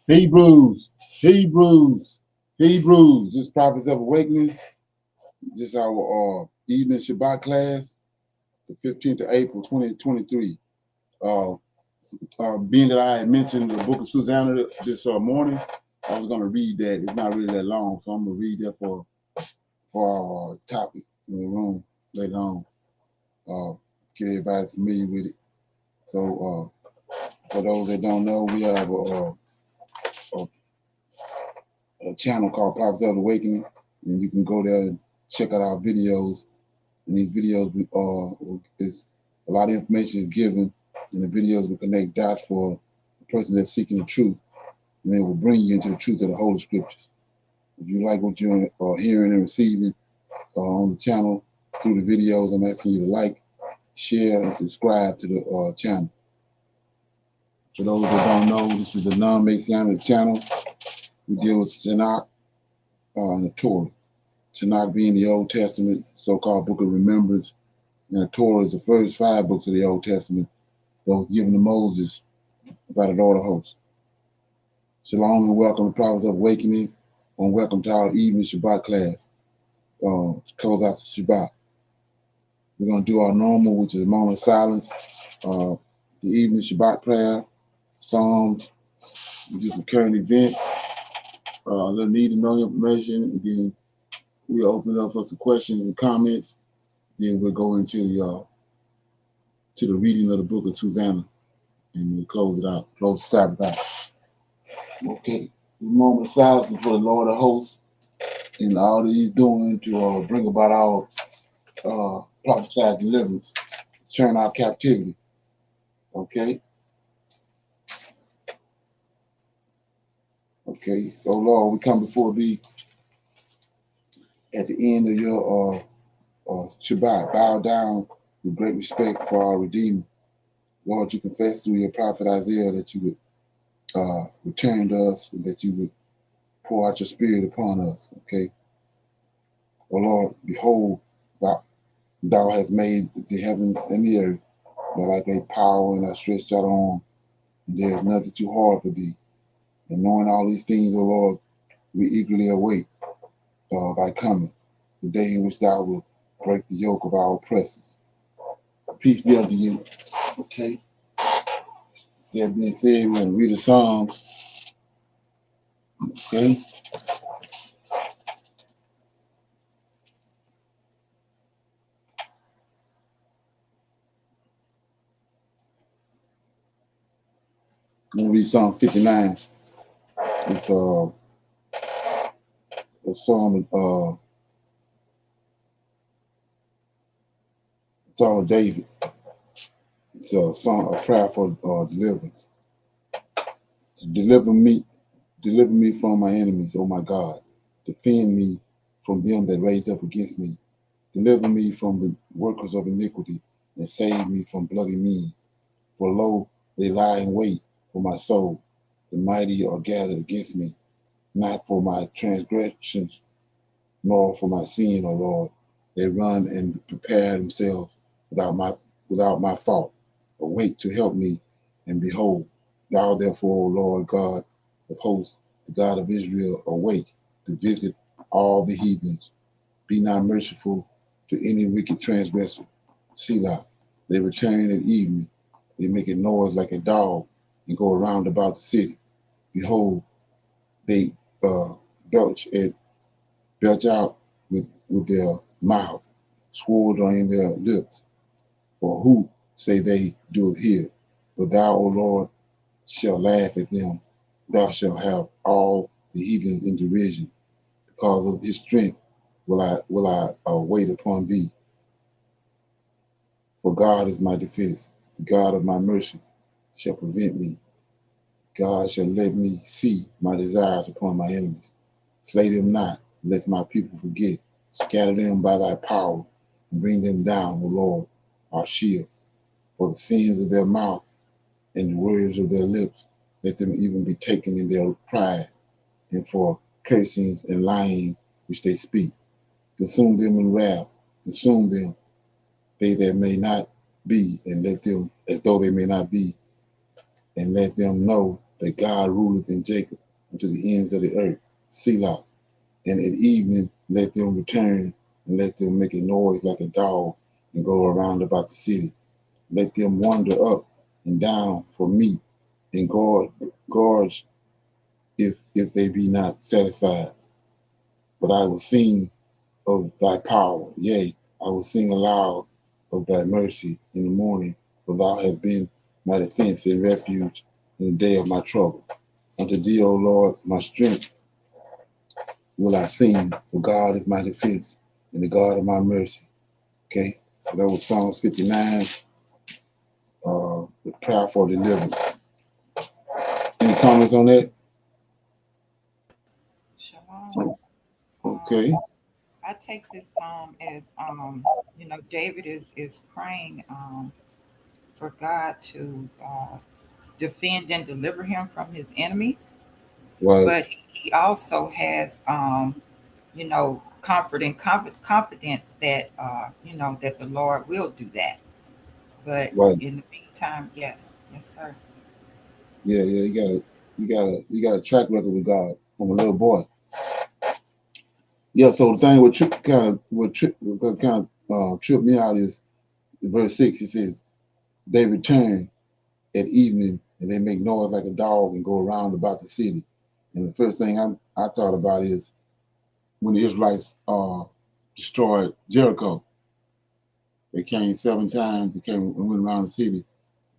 Hebrews, Hebrews, Hebrews. This Prophets of Awakening. This is our evening Shabbat class, the 15th of April, 2023. Being that I had mentioned the book of Susanna this morning, I was going to read that. It's not really that long, so I'm going to read that for our topic in the room later on. Get everybody familiar with it. So, for those that don't know, we have a channel called Prophets of Awakening, and you can go there and check out our videos. In these videos, is a lot of information is given, and the videos will connect dots for the person that's seeking the truth, and it will bring you into the truth of the Holy Scriptures. If you like what you're hearing and receiving on the channel through the videos, I'm asking you to like, share, and subscribe to the channel. For those that don't know, this is a non-Messianic channel. We deal with Tanakh and the Torah. Tanakh being the Old Testament, so-called Book of Remembrance, and the Torah is the first 5 books of the Old Testament that was given to Moses by the Lord of hosts. Shalom and welcome to Prophets of Awakening, and welcome to our evening Shabbat class. Close out the Shabbat. We're going to do our normal, which is a moment of silence, the evening Shabbat prayer, Psalms, we do some current events, a little need to know information, and then we'll open it up for some questions and comments. Then we'll go into the reading of the book of Susanna, and we'll close it out, close the Sabbath out. Okay, this moment of silence is for the Lord of hosts and all that he's doing to bring about our prophesied deliverance, turn our captivity. Okay? Okay, so Lord, we come before thee at the end of your Shabbat, bow down with great respect for our Redeemer. Lord, you confess through your prophet Isaiah that you would return to us and that you would pour out your spirit upon us. Okay? Oh Lord, behold, thou hast made the heavens and the earth by thy great power and thy stretched out arm, and there is nothing too hard for thee. And knowing all these things, O Lord, we eagerly await thy coming, the day in which thou wilt break the yoke of our oppressors. Peace be unto you. Okay. That being said, we're going to read the Psalms. Okay. I'm going to read Psalm 59. It's a psalm of David. It's a song, a prayer for deliverance. To deliver me from my enemies, O my God. Defend me from them that raise up against me. Deliver me from the workers of iniquity, and save me from bloody men. For lo, they lie in wait for my soul. The mighty are gathered against me, not for my transgressions, nor for my sin, O Lord. They run and prepare themselves without my fault. Awake to help me, and behold, thou therefore, O Lord God of hosts, the God of Israel, awake to visit all the heathens. Be not merciful to any wicked transgressor. Selah. They return at evening. They make a noise like a dog and go around about the city. Behold, they belch out with their mouth, swords are in their lips. For who say they do it here? But thou, O Lord, shalt laugh at them. Thou shalt have all the heathens in derision. Because of his strength will I wait upon thee. For God is my defense. The God of my mercy shall prevent me. God shall let me see my desires upon my enemies. Slay them not, lest my people forget. Scatter them by thy power, and bring them down, O Lord, our shield. For the sins of their mouth and the words of their lips, let them even be taken in their pride, and for cursings and lying which they speak. Consume them in wrath, consume them, they that may not be, and let them as though they may not be, and let them know that God ruleth in Jacob unto the ends of the earth. Selah. And at evening let them return, and let them make a noise like a dog, and go around about the city. Let them wander up and down for meat, and gorge if they be not satisfied. But I will sing of thy power, yea, I will sing aloud of thy mercy in the morning, for thou hast been my defense and refuge in the day of my trouble. Unto thee, O Lord, my strength will I sing, for God is my defense and the God of my mercy. Okay, so that was Psalms 59, the prayer for deliverance. Any comments on that? Shalom. Okay. I take this psalm as David is praying for God to defend and deliver him from his enemies, Right. but he also has comfort and confidence that that the Lord will do that. But Right. in the meantime, yes, sir. Yeah, you got a track record with God from a little boy. Yeah, so the thing what tripped me out is verse 6. It says, they return at evening and they make noise like a dog and go around about the city. And the first thing I thought about is when the Israelites destroyed Jericho. They came 7 times. They came and went around the city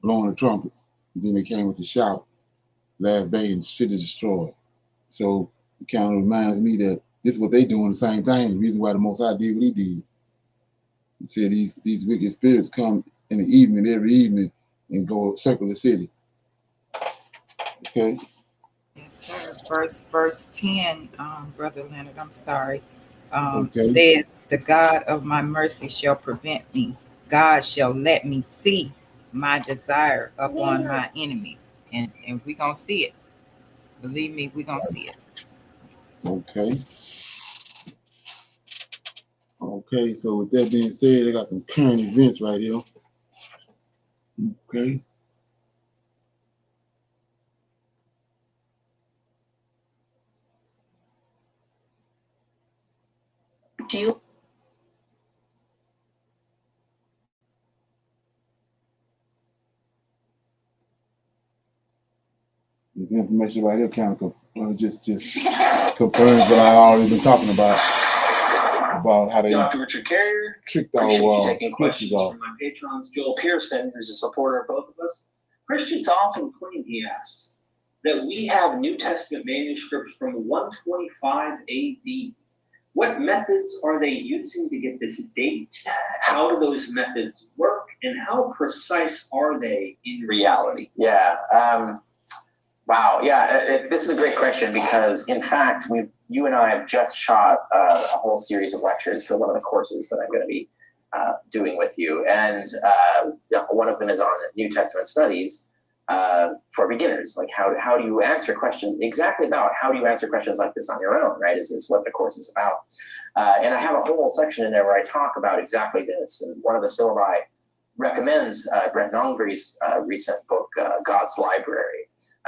blowing the trumpets. And then they came with the shout last day and the city destroyed. So it kind of reminds me that this is what they doing the same thing. The reason why the Most High did what he did. He said these wicked spirits come in the evening, every evening, and go circle the city. Okay. Yes, sir. Verse 10, Brother Leonard, I'm sorry, Okay. says, the God of my mercy shall prevent me. God shall let me see my desire upon my enemies. And we're going to see it. Believe me, we're going to see it. Okay. Okay. So with that being said, I got some current events right here. Okay. Do you This information right here kind of just confirms what I already been talking about how they Dr. Richard Carrier, tricked appreciate you our taking questions off. from my patrons. Joel Pearson, who's a supporter of both of us. Christians often claim, he asks, that we have New Testament manuscripts from 125 AD. What methods are they using to get this date? How do those methods work? And how precise are they in reality? Yeah. Wow. Yeah. This is a great question because, in fact, you and I have just shot a whole series of lectures for one of the courses that I'm going to be doing with you, and one of them is on New Testament studies for beginners. Like how do you answer questions exactly about how do you answer questions like this on your own? Right? Is what the course is about. And I have a whole section in there where I talk about exactly this. And one of the syllabi recommends Brent Nongbri's recent book, God's Library,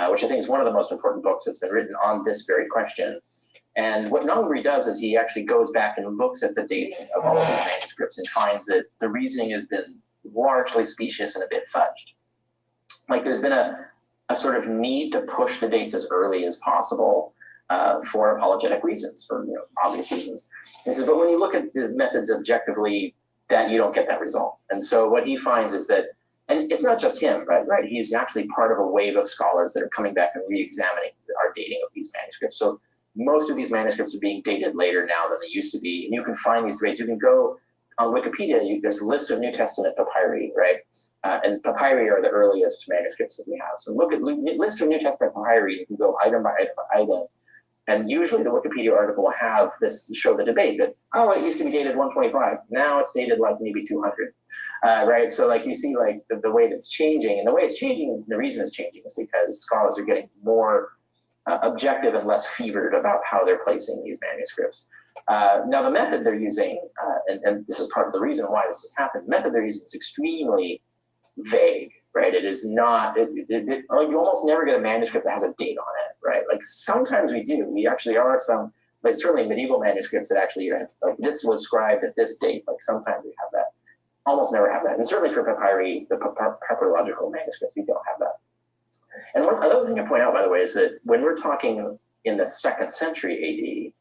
which I think is one of the most important books that's been written on this very question. And what Nongri does is he actually goes back and looks at the dating of all of these manuscripts and finds that the reasoning has been largely specious and a bit fudged. Like there's been a sort of need to push the dates as early as possible for apologetic reasons, for obvious reasons. He says, but when you look at the methods objectively, that you don't get that result. And so what he finds is that, and it's not just him, right? He's actually part of a wave of scholars that are coming back and re-examining our dating of these manuscripts. So most of these manuscripts are being dated later now than they used to be. And you can find these debates. You can go on Wikipedia, there's a list of New Testament papyri, right? And papyri are the earliest manuscripts that we have. So look at list of New Testament papyri. You can go item by item by item. And usually the Wikipedia article will have this, show the debate that, oh, it used to be dated 125. Now it's dated like maybe 200, right? So like you see like the way that's changing, and the way it's changing, the reason it's changing is because scholars are getting more objective and less fevered about how they're placing these manuscripts. Now the method they're using, and this is part of the reason why this has happened, the method they're using is extremely vague, right? It is not, or you almost never get a manuscript that has a date on it, right? Like sometimes we do. We actually are some, like certainly medieval manuscripts that actually are, like this was scribed at this date. Like sometimes we have that. Almost never have that. And certainly for papyri, the papyrological manuscript, we don't have that. And one other thing to point out, by the way, is that when we're talking in the 2nd century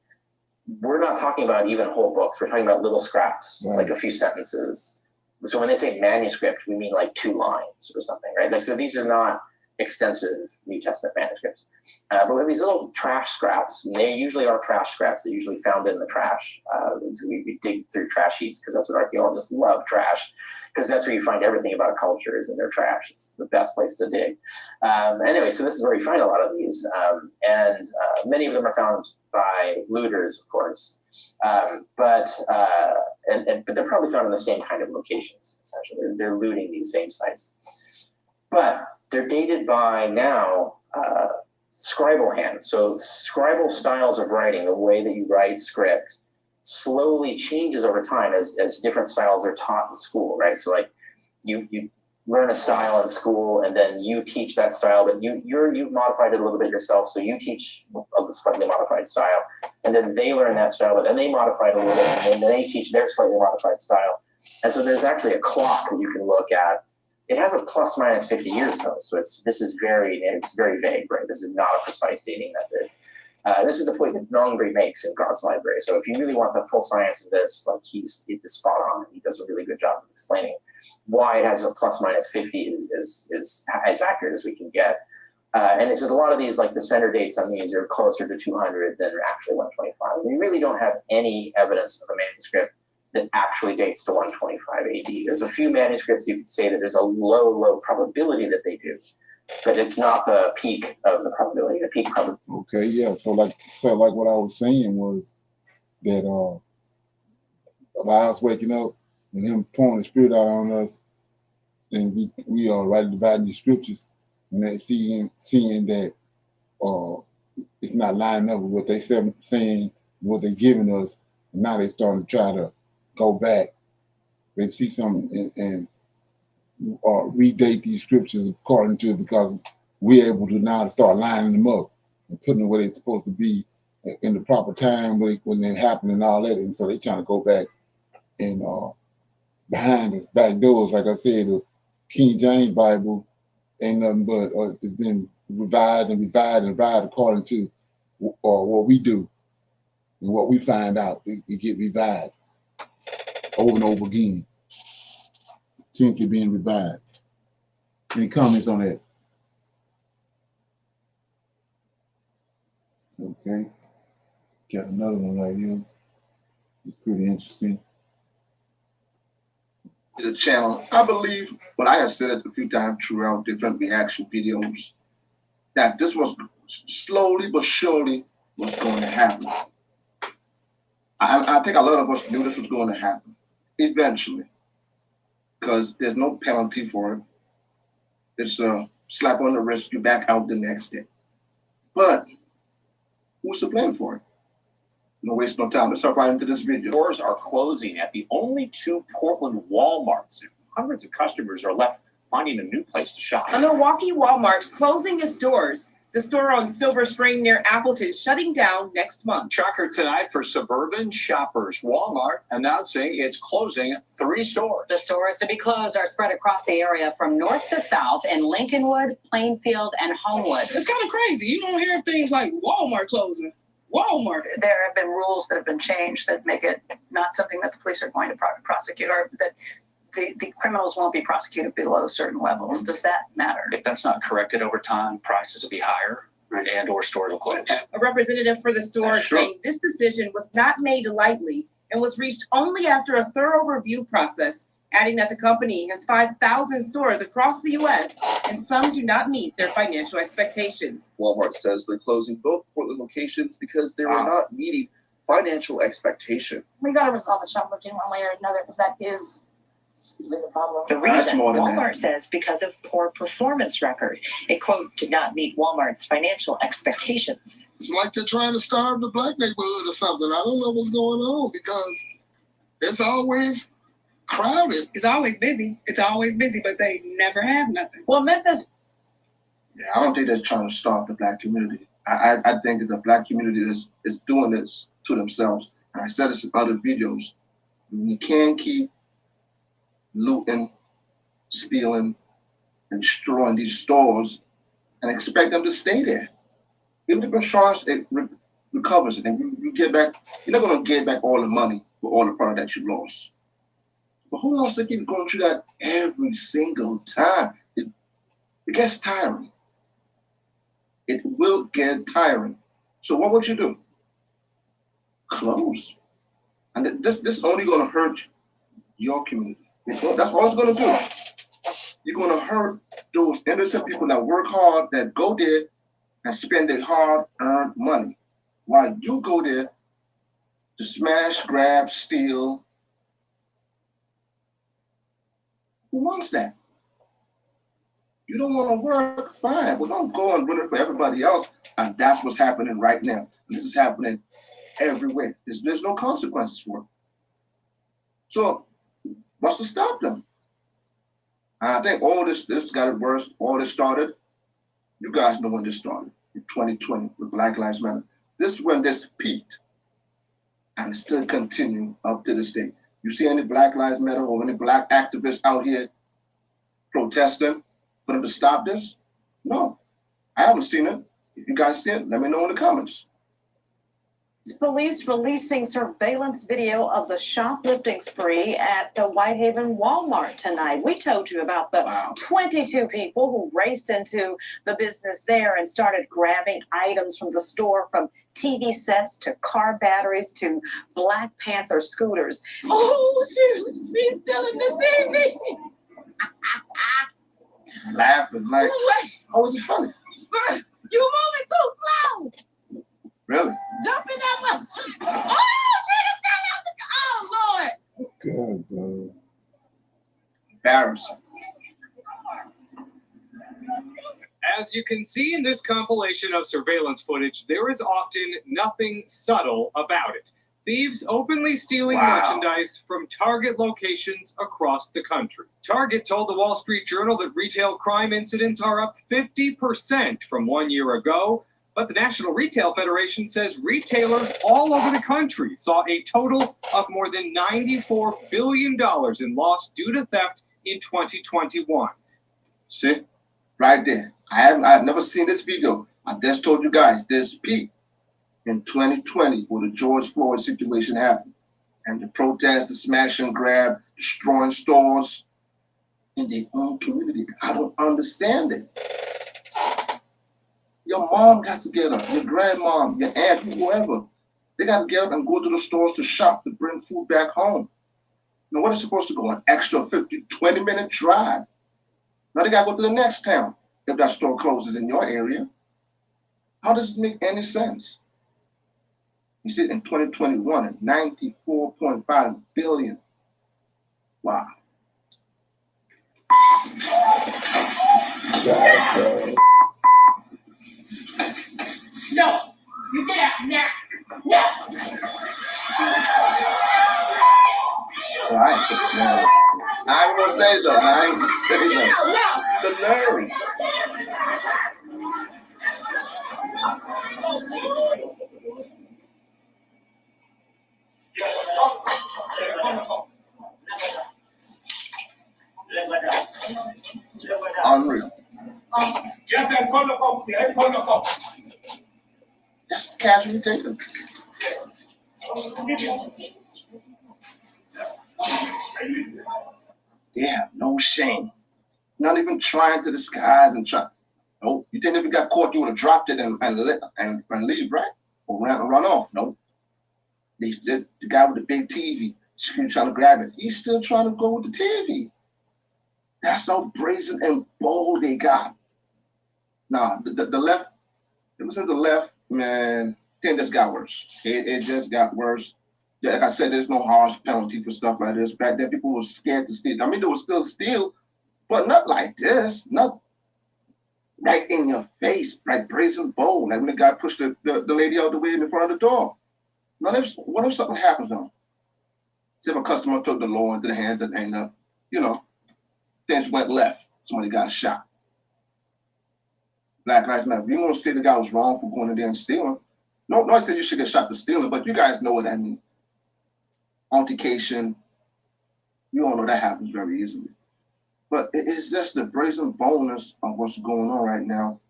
AD, we're not talking about even whole books. We're talking about little scraps, like a few sentences. So when they say manuscript, we mean like 2 lines or something, right? Like, so these are not extensive New Testament manuscripts. But we have these little trash scraps, and they usually are trash scraps. They're usually found in the trash. We dig through trash heaps because that's what archaeologists love, trash, because that's where you find everything about a culture is in their trash. It's the best place to dig. Anyway, so this is where you find a lot of these. And many of them are found by looters, of course. But they're probably found in the same kind of locations, essentially. They're looting these same sites. But they're dated by now scribal hand. So scribal styles of writing, the way that you write script, slowly changes over time as different styles are taught in school, right? So like you learn a style in school and then you teach that style, but you've modified it a little bit yourself. So you teach a slightly modified style and then they learn that style, but then they modify it a little bit and then they teach their slightly modified style. And so there's actually a clock that you can look at. It has a plus minus 50 years though. So it's very vague, right? This is not a precise dating method. This is the point that Nongbre makes in God's Library. So if you really want the full science of this, like he's spot on. He does a really good job of explaining why it has a plus minus 50 is as accurate as we can get. And it's a lot of these, like the center dates on these are closer to 200 than actually 125. We really don't have any evidence of a manuscript that actually dates to 125 AD. There's a few manuscripts you could say that there's a low probability that they do, but it's not the peak of the probability. The peak probability. Okay, yeah. So like what I was saying was that about us waking up and him pouring the Spirit out on us, and we are right dividing the scriptures, and then seeing that it's not lining up with what they saying, what they're giving us, and now they starting to try to go back. They see something and redate these scriptures according to it because we're able to now start lining them up and putting them where they're supposed to be in the proper time when they happen and all that. And so they're trying to go back and behind the back doors. Like I said, the King James Bible ain't nothing but it's been revised according to what we do and what we find out. It get revived over and over again, continually being revived. Any comments on that? Okay, got another one right here. It's pretty interesting. The channel, I believe, but I have said it a few times throughout different reaction videos, that this was slowly but surely was going to happen. I think a lot of us knew this was going to happen eventually, because there's no penalty for it. It's a slap on the wrist, you're back out the next day. But who's to blame for it? No waste no time. Let's start right into this video. Doors are closing at the only 2 Portland Walmarts. Hundreds of customers are left finding a new place to shop. A Milwaukee Walmart closing its doors. The store on Silver Spring near Appleton shutting down next month. Shocker tonight for suburban shoppers. Walmart announcing it's closing 3 stores. The stores to be closed are spread across the area from north to south in Lincolnwood, Plainfield, and Homewood. It's kind of crazy. You don't hear things like Walmart closing. Walmart. There have been rules that have been changed that make it not something that the police are going to prosecute, or that the criminals won't be prosecuted below certain levels. Does that matter? If that's not corrected over time, prices will be higher, right, and or stores will close. A representative for the store saying this decision was not made lightly and was reached only after a thorough review process, adding that the company has 5,000 stores across the U.S. and some do not meet their financial expectations. Walmart says they're closing both Portland locations because they were not meeting financial expectation. We got to resolve the shoplifting one way or another, because that is the problem. The reason, Walmart says, because of poor performance record. It, quote, did not meet Walmart's financial expectations. It's like they're trying to starve the black neighborhood or something. I don't know what's going on, because it's always crowded. It's always busy. It's always busy, but they never have nothing. Well, Memphis. Yeah, I don't think they're trying to starve the black community. I think that the black community is doing this to themselves. And I said this in other videos. We can't keep looting, stealing, and destroying these stores and expect them to stay there. Even if insurance recovers it and you get back, you're not going to get back all the money for all the product that you lost. But who wants to keep going through that every single time? It gets tiring. It will get tiring. So what would you do? Close. And this is only going to hurt your community. That's all it's going to do. You're going to hurt those innocent people that work hard, that go there and spend their hard-earned money, while you go there to smash, grab, steal. Who wants that? You don't want to work, fine. Well, don't go and run it for everybody else. And that's what's happening right now. This is happening everywhere. There's no consequences for it. So what's to stop them? I think all this got worse. All this started. You guys know when this started, in 2020 with Black Lives Matter. This is when this peaked and still continue up to this day. You see any Black Lives Matter or any black activists out here protesting for them to stop this? No, I haven't seen it. If you guys see it, let me know in the comments. Police releasing surveillance video of the shoplifting spree at the Whitehaven Walmart tonight. We told you about the 22 people who raced into the business there and started grabbing items from the store, from TV sets to car batteries to Black Panther scooters. Oh, she's stealing the TV. Laughing like, oh, it's funny. You moving too slow. Really? Jumping that way. Oh, she just fell out the. Oh, Lord. God, bro. Embarrassing. As you can see in this compilation of surveillance footage, there is often nothing subtle about it. Thieves openly stealing merchandise from Target locations across the country. Target told the Wall Street Journal that retail crime incidents are up 50% from 1 year ago. But the National Retail Federation says retailers all over the country saw a total of more than $94 billion in loss due to theft in 2021. See, right there. I've never seen this video. I just told you guys this peak in 2020 where the George Floyd situation happened. And the protests, the smash and grab, destroying stores in their own community. I don't understand it. Your mom has to get up, your grandmom, your aunt, whoever. They got to get up and go to the stores to shop to bring food back home. Now, what is supposed to go an extra 50, 20-minute drive? Now they got to go to the next town if that store closes in your area. How does it make any sense? You see, in 2021, 94.5 billion. Wow. God, No, you get out now. No. Well, I ain't gonna say that. I ain't gonna say that. The nerve. Unreal. Just casually taken. They have no shame. Not even trying to disguise and try. No, you think if you got caught, you would have dropped it and leave, right? Or run off. No. The guy with the big TV, trying to grab it. He's still trying to go with the TV. That's how brazen and bold they got. Nah, the left, it was in the left, man, thing just got worse. It just got worse. Yeah, like I said, there's no harsh penalty for stuff like this. Back then, people were scared to steal. I mean, they would still steal, but not like this. Not right in your face, like brazen bold. Like when the guy pushed the lady out the way in front of the door. Now, what if something happens to him? Say if a customer took the law into the hands and ended up, you know, things went left. Somebody got shot. Black Lives Matter. You won't say the guy was wrong for going in there and stealing. No, I said you should get shot for stealing, but you guys know what that means. Altercation. You all know that happens very easily. But it's just the brazen boldness of what's going on right now.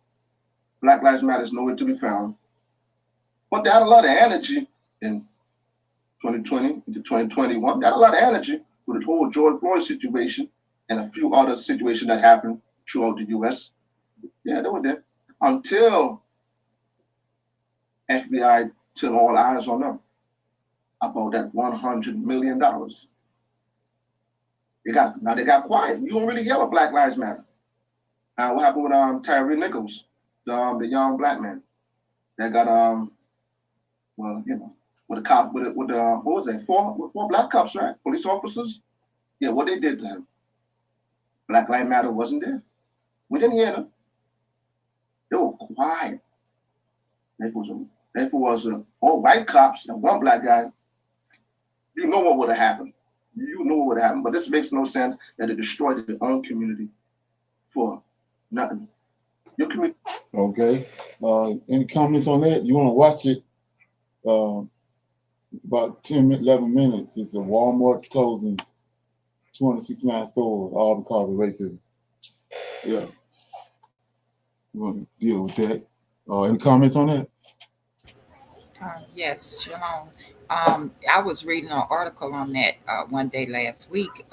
Black Lives Matter is nowhere to be found. But they had a lot of energy in 2020 into 2021. They had a lot of energy with the whole George Floyd situation and a few other situations that happened throughout the U.S. Yeah, they were there. Until FBI turned all eyes on them about that $100 million. They got quiet. You don't really hear about Black Lives Matter. What happened with Tyree Nichols, the young black man that got well, you know, with a cop with what was it? Four black cops, right? Police officers. Yeah, what they did to him. Black Lives Matter wasn't there. We didn't hear them. They were quiet. If it was all white cops and one black guy, you know what would have happened. You know what would have happened. But this makes no sense that it destroyed their own community for nothing. Your community. Okay. Any comments on that? You want to watch it? About 11 minutes. It's a Walmart closings, 269 stores, all because of racism. Yeah. You want to deal with that? Any comments on that? Yes, Shalom. I was reading an article on that one day last week.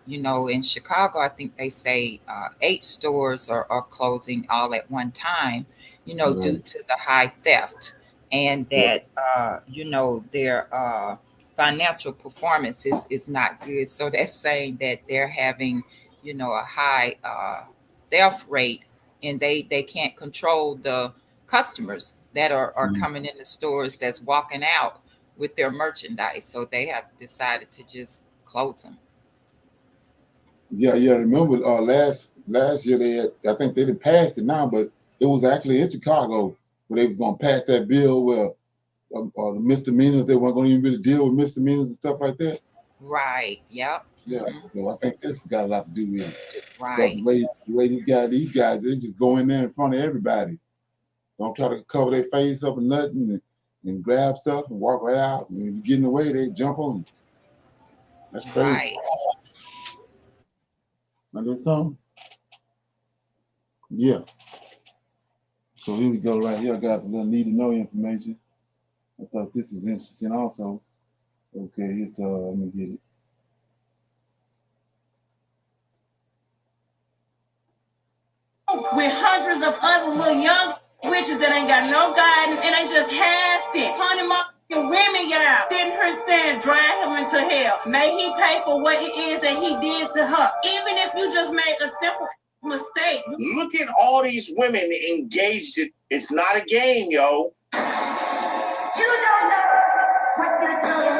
You know, in Chicago, I think they say 8 stores are closing all at one time, you know, due to the high theft, and that, you know, their financial performance is not good. So that's saying that they're having, you know, a high theft rate, and they can't control the customers that are coming in the stores that's walking out with their merchandise. So they have decided to just close them. Yeah. Remember last year they had, I think they didn't pass it now, but it was actually in Chicago where they was going to pass that bill where the misdemeanors, they weren't going to even really deal with misdemeanors and stuff like that. Right. Yep. Yeah. Well, I think this has got a lot to do with it. Right. The way these guys, they just go in there in front of everybody. Don't try to cover their face up and nothing and grab stuff and walk right out. And if you get in the way, they jump on you. That's crazy. Right. Now there's something. Yeah. So here we go right here, guys. A little need to know information. I thought this is interesting also. Okay, it's let me get it. With hundreds of other little young witches that ain't got no guidance and they just hashed it. 100 women, y'all. Sitting her saying, drive him into hell. May he pay for what it is that he did to her. Even if you just made a simple mistake. Look at all these women engaged. It's not a game, yo. You don't know what you're doing.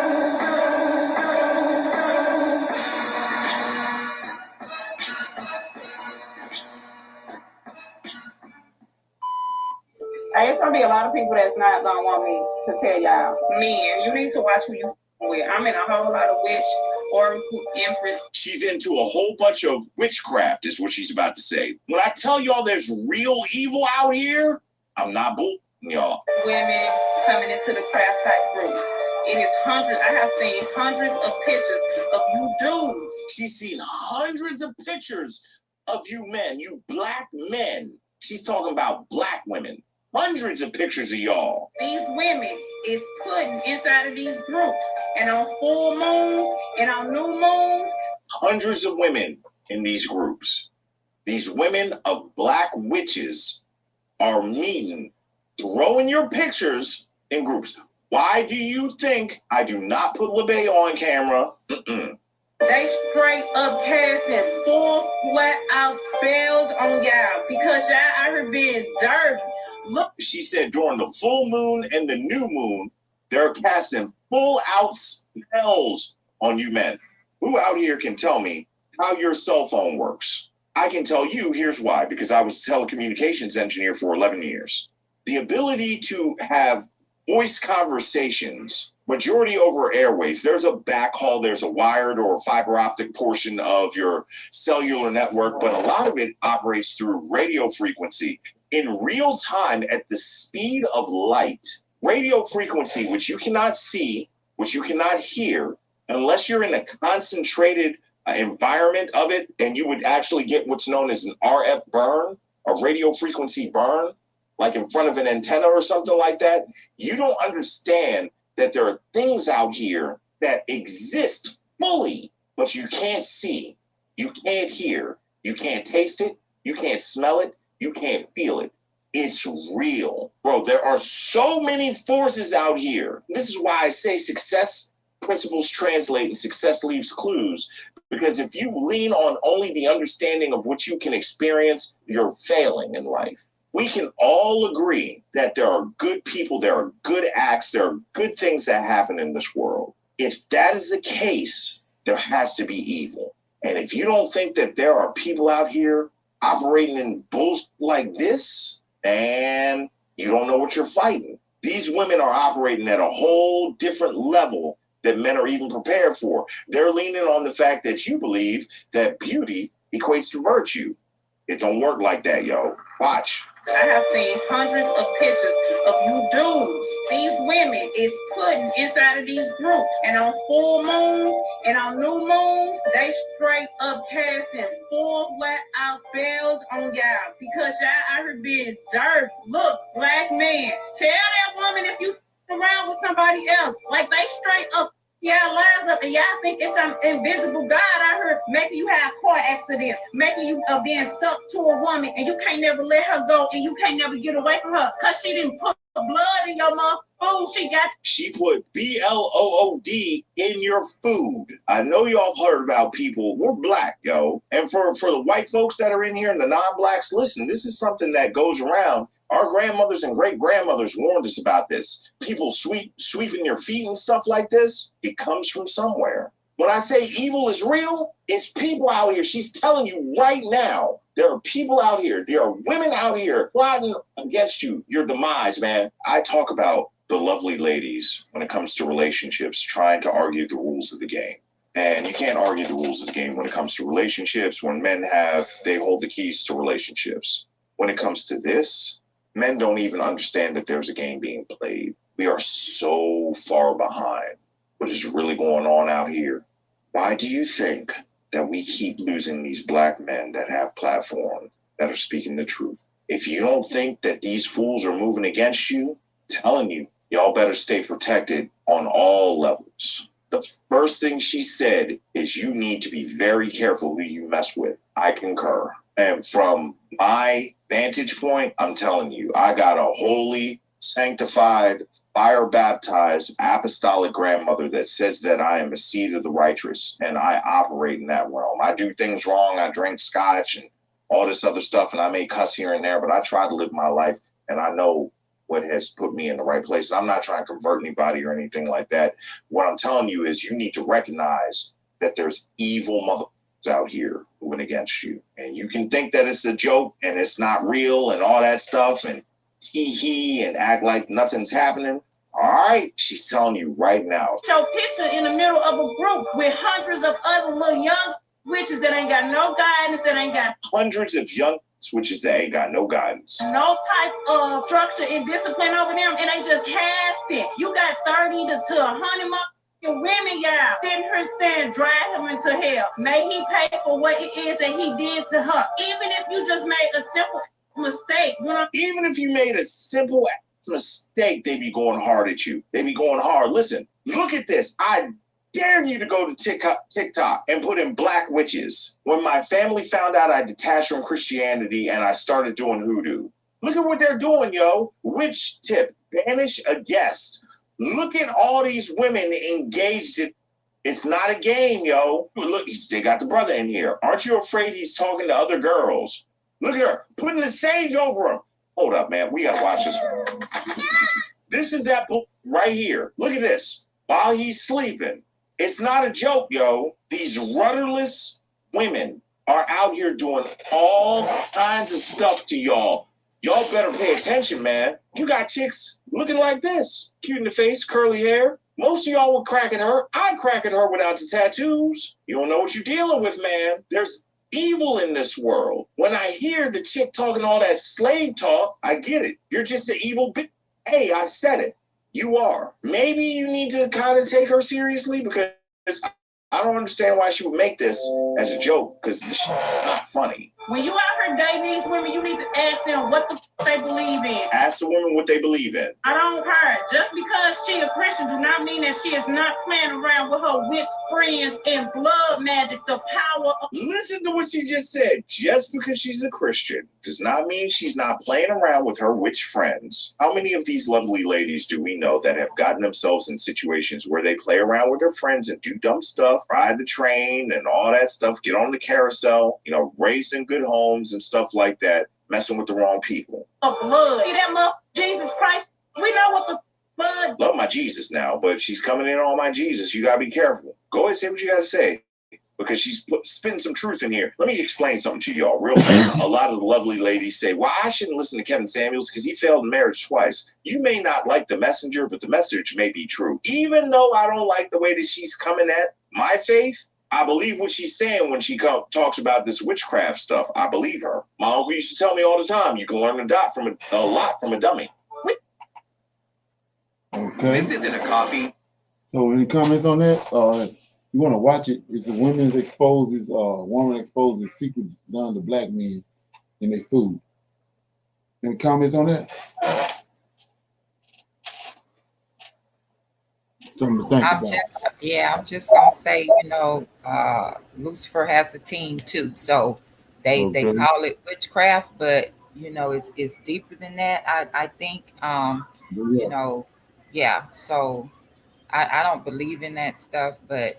It's gonna be a lot of people that's not gonna want me to tell y'all. Men, you need to watch who you with. I'm in a whole lot of witch, oracle, empress. She's into a whole bunch of witchcraft, is what she's about to say. When I tell y'all there's real evil out here, I'm not bullying y'all. Women coming into the craft type groups. It is hundreds. I have seen hundreds of pictures of you dudes. She's seen hundreds of pictures of you men, you black men. She's talking about black women. Hundreds of pictures of y'all. These women is putting inside of these groups, and on full moons and on new moons. Hundreds of women in these groups. These women of black witches are meeting, throwing your pictures in groups. Why do you think I do not put LeBay on camera? They straight up casting full flat out spells on y'all because y'all out here being dirty. Look. She said during the full moon and the new moon, they're casting full out spells on you men. Who out here can tell me how your cell phone works? I can tell you, here's why, because I was a telecommunications engineer for 11 years. The ability to have voice conversations majority over airways. There's a backhaul, there's a wired or fiber optic portion of your cellular network, but a lot of it operates through radio frequency. In real time, at the speed of light, radio frequency, which you cannot see, which you cannot hear, unless you're in a concentrated environment of it, and you would actually get what's known as an RF burn, a radio frequency burn, like in front of an antenna or something like that. You don't understand that there are things out here that exist fully, but you can't see, you can't hear, you can't taste it, you can't smell it, you can't feel it. It's real. Bro, there are so many forces out here. This is why I say success principles translate and success leaves clues. Because if you lean on only the understanding of what you can experience, you're failing in life. We can all agree that there are good people, there are good acts, there are good things that happen in this world. If that is the case, there has to be evil. And if you don't think that there are people out here operating in bullshit like this, and you don't know what you're fighting. These women are operating at a whole different level that men are even prepared for. They're leaning on the fact that you believe that beauty equates to virtue. It don't work like that, yo. Watch. I have seen hundreds of pictures of you dudes. These women is putting inside of these groups. And on full moons and on new moons, they straight up casting full flat out spells on y'all. Because y'all out here being dirty. Look, black man, tell that woman if you around with somebody else. Like they straight up y'all lives up and y'all think it's some invisible God out here making you have car accidents, making you being stuck to a woman and you can't never let her go and you can't never get away from her because she didn't put blood in your mouth. Food she put BLOOD in your food. I know y'all heard about people. We're black, yo. And for the white folks that are in here and the non-blacks, listen, this is something that goes around. Our grandmothers and great-grandmothers warned us about this. People sweeping your feet and stuff like this, it comes from somewhere. When I say evil is real, it's people out here. She's telling you right now, there are people out here, there are women out here plotting against you, your demise, man. I talk about the lovely ladies when it comes to relationships trying to argue the rules of the game. And you can't argue the rules of the game when it comes to relationships. When men they hold the keys to relationships. When it comes to this, men don't even understand that there's a game being played. We are so far behind what is really going on out here. Why do you think that we keep losing these black men that have platforms that are speaking the truth? If you don't think that these fools are moving against you, I'm telling you, y'all better stay protected on all levels. The first thing she said is you need to be very careful who you mess with. I concur. And from my vantage point, I'm telling you, I got a holy, sanctified, fire-baptized, apostolic grandmother that says that I am a seed of the righteous, and I operate in that realm. I do things wrong. I drink scotch and all this other stuff, and I may cuss here and there, but I try to live my life, and I know what has put me in the right place. I'm not trying to convert anybody or anything like that. What I'm telling you is you need to recognize that there's evil motherfuckers out here moving against you. And you can think that it's a joke and it's not real and all that stuff and tee-hee and act like nothing's happening. All right, she's telling you right now. Show picture in the middle of a group with hundreds of other little young witches that ain't got no guidance, that ain't got hundreds of young witches that ain't got no guidance. No type of structure and discipline over them, and they just hasty. You got 30 to 100 women, y'all, sitting here saying, drive him into hell. May he pay for what it is that he did to her. Even if you just made a simple mistake, you know? Even if you made a simple mistake, they be going hard at you. They be going hard. Listen, look at this. I dare you to go to TikTok and put in black witches. When my family found out I detached from Christianity and I started doing hoodoo. Look at what they're doing, yo. Witch tip, banish a guest. Look at all these women engaged in. It's not a game, yo. Look, they got the brother in here. Aren't you afraid he's talking to other girls? Look at her, putting the sage over him. Hold up, man. We gotta watch this. This is that book right here. Look at this. While he's sleeping. It's not a joke, yo. These rudderless women are out here doing all kinds of stuff to y'all. Y'all better pay attention, man. You got chicks looking like this. Cute in the face, curly hair. Most of y'all would crack at her. I'd crack at her without the tattoos. You don't know what you're dealing with, man. There's evil in this world. When I hear the chick talking all that slave talk, I get it. You're just an evil bitch. Hey, I said it. You are. Maybe you need to kind of take her seriously because I don't understand why she would make this as a joke because this shit is not funny. When you out here dating these women, you need to ask them what the they believe in. Ask the women what they believe in. I don't care. Just because she a Christian do not mean that she is not playing around with her witch friends and blood magic, the power of... Listen to what she just said. Just because she's a Christian does not mean she's not playing around with her witch friends. How many of these lovely ladies do we know that have gotten themselves in situations where they play around with their friends and do dumb stuff, ride the train and all that stuff, get on the carousel, you know, raised in good homes and stuff like that, messing with the wrong people. Blood. See that love, Jesus Christ? We know what the blood. Love my Jesus now, but if she's coming in on my Jesus, you gotta be careful. Go ahead and say what you gotta say, because she's spitting some truth in here. Let me explain something to y'all real fast. A lot of the lovely ladies say, well, I shouldn't listen to Kevin Samuels because he failed in marriage twice. You may not like the messenger, but the message may be true. Even though I don't like the way that she's coming at my faith, I believe what she's saying when she talks about this witchcraft stuff. I believe her. My uncle used to tell me all the time, you can learn a lot from a dummy. Okay. This isn't a copy. So any comments on that? You want to watch it? It's a woman exposes secrets done to black men in their food. Any comments on that? Something to think about. I'm just gonna say, Lucifer has a team too, so they call it witchcraft, but it's deeper than that. I think So I don't believe in that stuff, but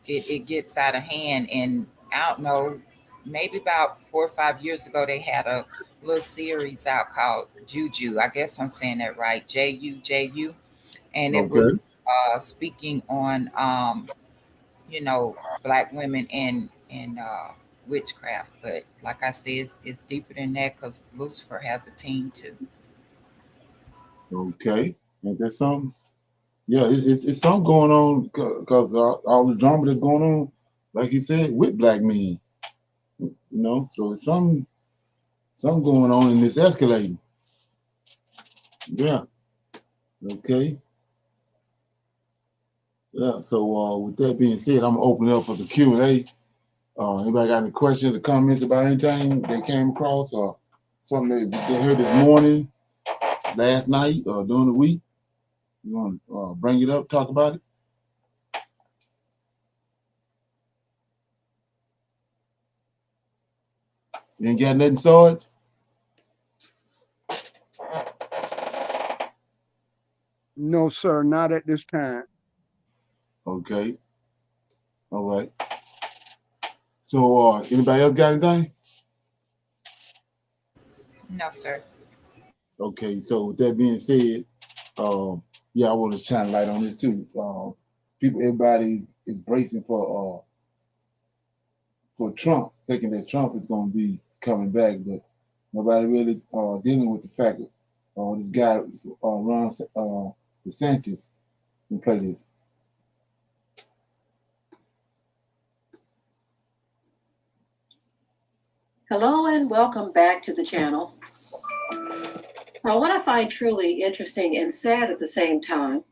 it gets out of hand, and I don't know. Maybe about 4 or 5 years ago, they had a little series out called Juju. I guess I'm saying that right, Juju, and it was speaking on black women and witchcraft. But like I said, it's deeper than that because Lucifer has a team too. Okay, ain't that something? Yeah, it's something going on because all the drama that's going on, like you said, with black men. So it's something going on and it's escalating. Yeah. Okay. Yeah. So with that being said, I'm gonna open it up for some Q&A. Anybody got any questions or comments about anything they came across or something they heard this morning, last night, or during the week? You want to bring it up, talk about it? You ain't got nothing, Sarge? No, sir, not at this time. Okay. All right. So anybody else got anything? No, sir. Okay, so with that being said, I want to shine a light on this too. Everybody is bracing for Trump, thinking that Trump is going to be coming back, but nobody really dealing with the fact that this guy runs the census and play this. Hello and welcome back to the channel. What I find truly interesting and sad at the same time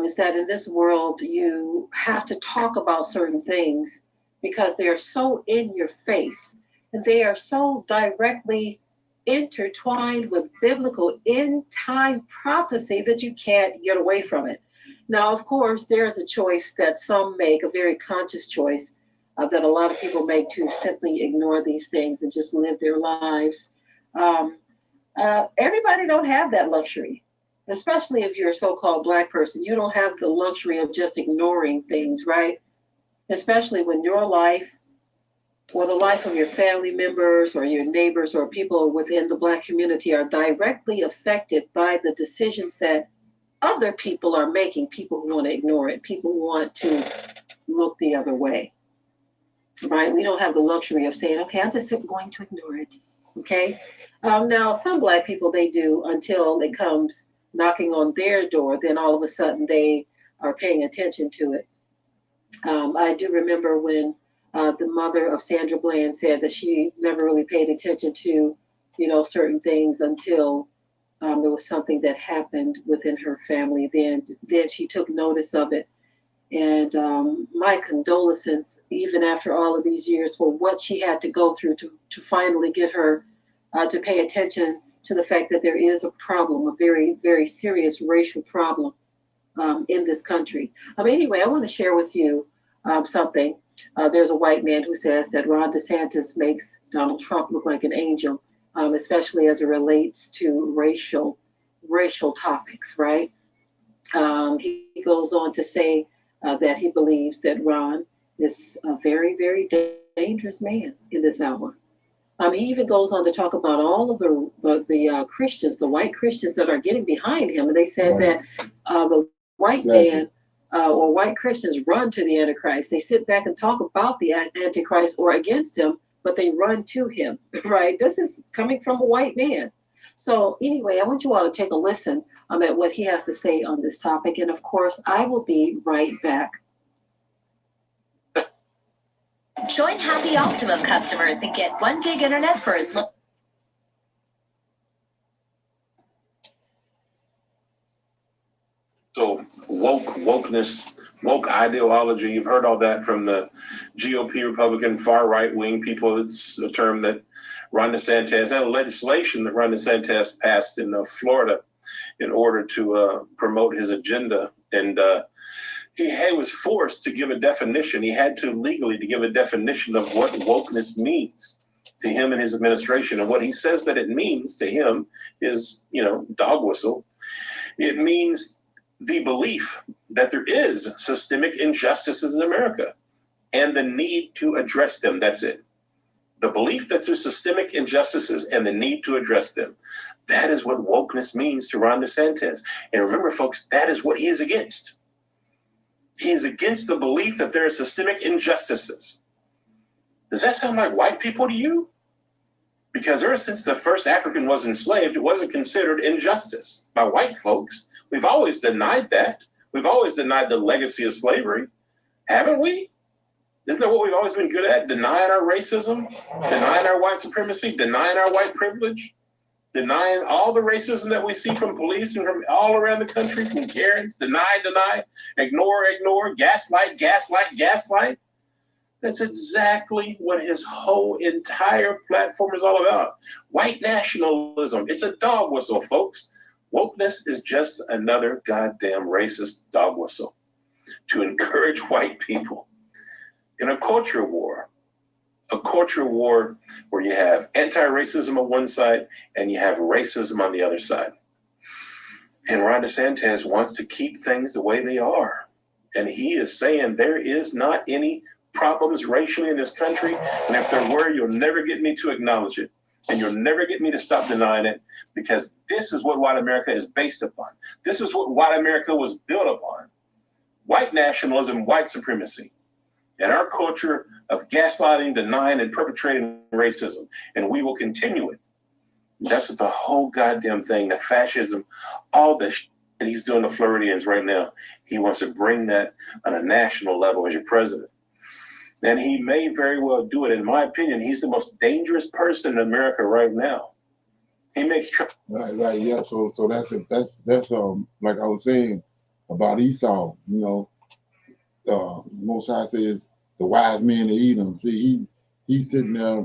is that in this world you have to talk about certain things because they are so in your face and they are so directly intertwined with biblical end-time prophecy that you can't get away from it. Now, of course, there's a choice that some make, a very conscious choice that a lot of people make to simply ignore these things and just live their lives. Everybody don't have that luxury, especially if you're a so-called Black person. You don't have the luxury of just ignoring things, right? Especially when your life or the life of your family members or your neighbors or people within the Black community are directly affected by the decisions that other people are making, people who want to ignore it, people who want to look the other way, right? We don't have the luxury of saying, okay, I'm just going to ignore it. Okay. Now, some Black people, they do until it comes knocking on their door. Then all of a sudden they are paying attention to it. I do remember when the mother of Sandra Bland said that she never really paid attention to, certain things until there was something that happened within her family. Then she took notice of it. And my condolences, even after all of these years, for what she had to go through to finally get her to pay attention to the fact that there is a problem, a very, very serious racial problem in this country. Anyway, I want to share with you something. There's a white man who says that Ron DeSantis makes Donald Trump look like an angel, especially as it relates to racial topics, right? He goes on to say that he believes that Ron is a very, very dangerous man in this hour. He even goes on to talk about all of the Christians, the white Christians that are getting behind him. And they said that the white man or white Christians run to the Antichrist. They sit back and talk about the Antichrist or against him, but they run to him, right? This is coming from a white man. So anyway, I want you all to take a listen at what he has to say on this topic. And of course, I will be right back. Join Happy Optimum customers and get 1 gig internet for as low. So wokeness, woke ideology, you've heard all that from the GOP Republican far right wing people. It's a term that Ron DeSantis and legislation that Ron DeSantis passed in Florida in order to promote his agenda. And he was forced to give a definition. He had to legally to give a definition of what wokeness means to him and his administration. And what he says that it means to him is, dog whistle. It means the belief that there is systemic injustices in America and the need to address them. That's it. The belief that there's systemic injustices and the need to address them. That is what wokeness means to Ron DeSantis. And remember, folks, that is what he is against. He is against the belief that there are systemic injustices. Does that sound like white people to you? Because ever since the first African was enslaved, it wasn't considered injustice by white folks. We've always denied that. We've always denied the legacy of slavery, haven't we? Isn't that what we've always been good at? Denying our racism, denying our white supremacy, denying our white privilege, denying all the racism that we see from police and from all around the country, from Karens, deny, ignore, gaslight. That's exactly what his whole entire platform is all about. White nationalism. It's a dog whistle, folks. Wokeness is just another goddamn racist dog whistle to encourage white people in a culture war where you have anti-racism on one side and you have racism on the other side. And Ron DeSantis wants to keep things the way they are. And he is saying there is not any problems racially in this country, and if there were, you'll never get me to acknowledge it, and you'll never get me to stop denying it, because this is what white America is based upon. This is what white America was built upon. White nationalism, white supremacy, and our culture of gaslighting, denying, and perpetrating racism, and we will continue it. That's what the whole goddamn thing, the fascism, all the shit that he's doing to Floridians right now, he wants to bring that on a national level as your president. And he may very well do it. In my opinion, he's the most dangerous person in America right now. He makes right, yeah. So that's like I was saying about Esau. Most High says the wise men to Edom. See, he's sitting there.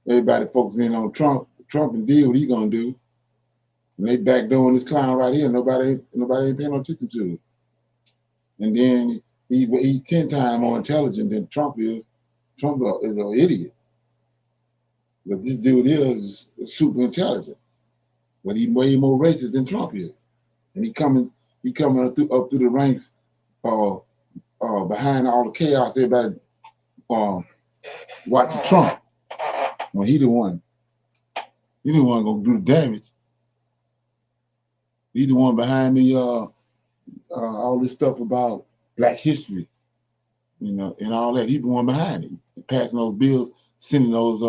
Everybody focusing on Trump and did what he's gonna do, and they backdooring this clown right here. Nobody ain't paying no attention to it. And then he's 10 times more intelligent than Trump is. Trump is an idiot. But this dude is super intelligent. But he's way more racist than Trump is. And he coming up through the ranks behind all the chaos, everybody watching Trump. When he the one gonna do the damage. He the one behind all this stuff about Black history, and all that. He the one behind it, passing those bills, sending those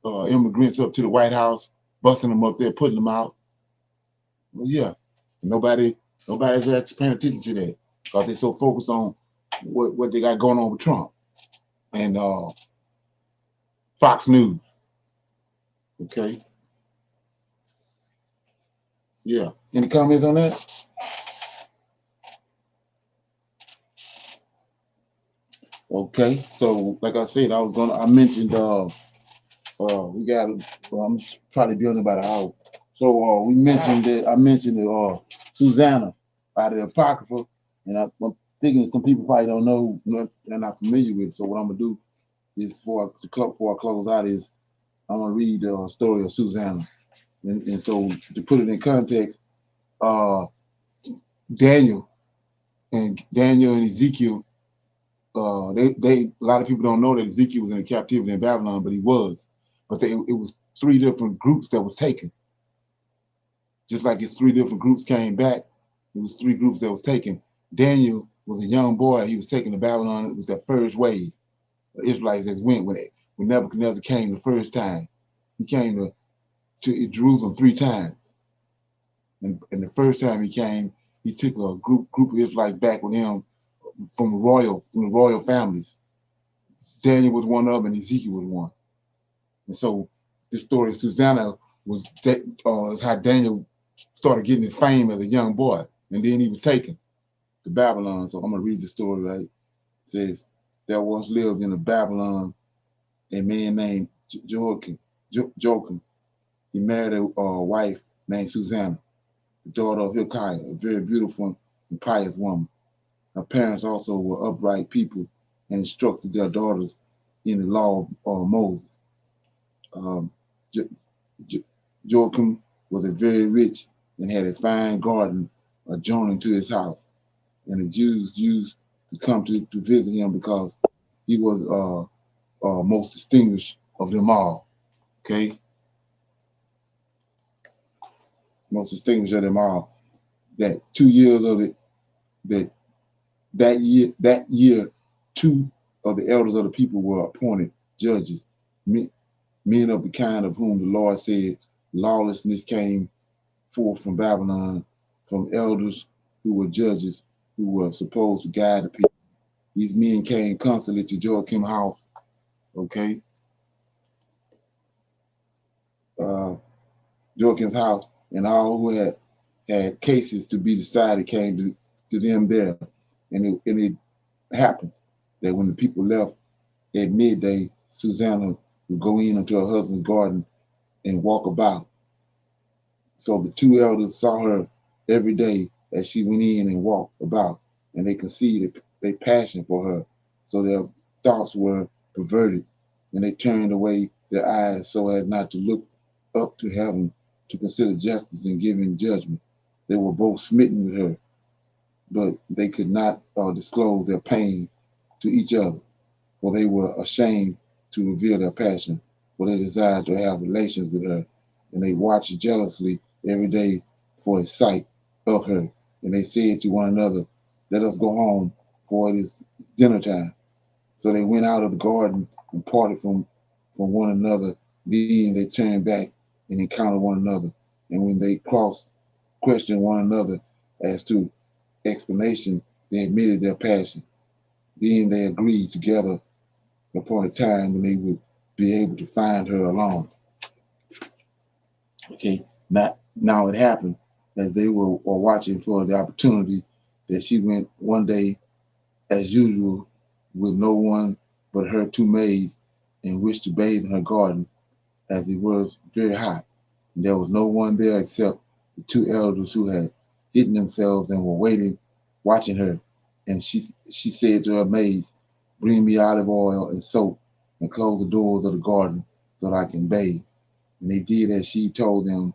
immigrants up to the White House, busting them up there, putting them out. Well, yeah, nobody's actually paying attention to that because they're so focused on what they got going on with Trump and Fox News. Okay. Yeah. Any comments on that? Okay. So, like I said, I mentioned we got. I'm probably building about an hour. So we mentioned that I mentioned that Susanna out of the Apocrypha, and I'm thinking some people probably don't know, they're not familiar with it. So what I'm gonna do is before I close out is I'm gonna read the story of Susanna, and so to put it in context, Daniel and Ezekiel, they a lot of people don't know that Ezekiel was in captivity in Babylon, but he was. But it was 3 different groups that was taken. Just like it's 3 different groups came back, it was 3 groups that was taken. Daniel was a young boy. He was taken to Babylon. It was that first wave. The Israelites that went when Nebuchadnezzar came the first time. He came to Jerusalem 3 times. And the first time he came, he took a group of Israelites back with him from the royal families. Daniel was one of them, and Ezekiel was one. And so this story of Susanna was how Daniel started getting his fame as a young boy, and then he was taken to Babylon. So I'm gonna read the story. Right? It says, there once lived in Babylon a man named Joachim. He married a wife named Susanna, the daughter of Hilkiah, a very beautiful and pious woman. Her parents also were upright people and instructed their daughters in the law of Moses. Joachim was a very rich and had a fine garden adjoining to his house, and the Jews used to come to visit him because he was most distinguished of them all. Okay, most distinguished of them all. That 2 years of it, that year, 2 of the elders of the people were appointed judges, men of the kind of whom the Lord said, lawlessness came forth from Babylon, from elders who were judges, who were supposed to guide the people. These men came constantly to Joachim's house, okay? Joachim's house, and all who had cases to be decided came to them there. And it happened that when the people left at midday, Susanna would go in into her husband's garden and walk about. So the 2 elders saw her every day as she went in and walked about, and they conceived their passion for her. So their thoughts were perverted, and they turned away their eyes so as not to look up to heaven to consider justice and giving judgment. They were both smitten with her, but they could not disclose their pain to each other, for they were ashamed to reveal their passion, for they desired to have relations with her, and they watched jealously every day for a sight of her. And they said to one another, let us go home, for it is dinner time. So they went out of the garden and parted from one another. Then they turned back and encountered one another. And when they questioned one another as to explanation, they admitted their passion. Then they agreed together upon a time when they would be able to find her alone. Okay, now it happened as they were watching for the opportunity that she went one day as usual with no one but her 2 maids and wished to bathe in her garden as it was very hot. And there was no one there except the 2 elders who had hidden themselves and were waiting, watching her. And she said to her maids, bring me olive oil and soap and close the doors of the garden so that I can bathe. And they did as she told them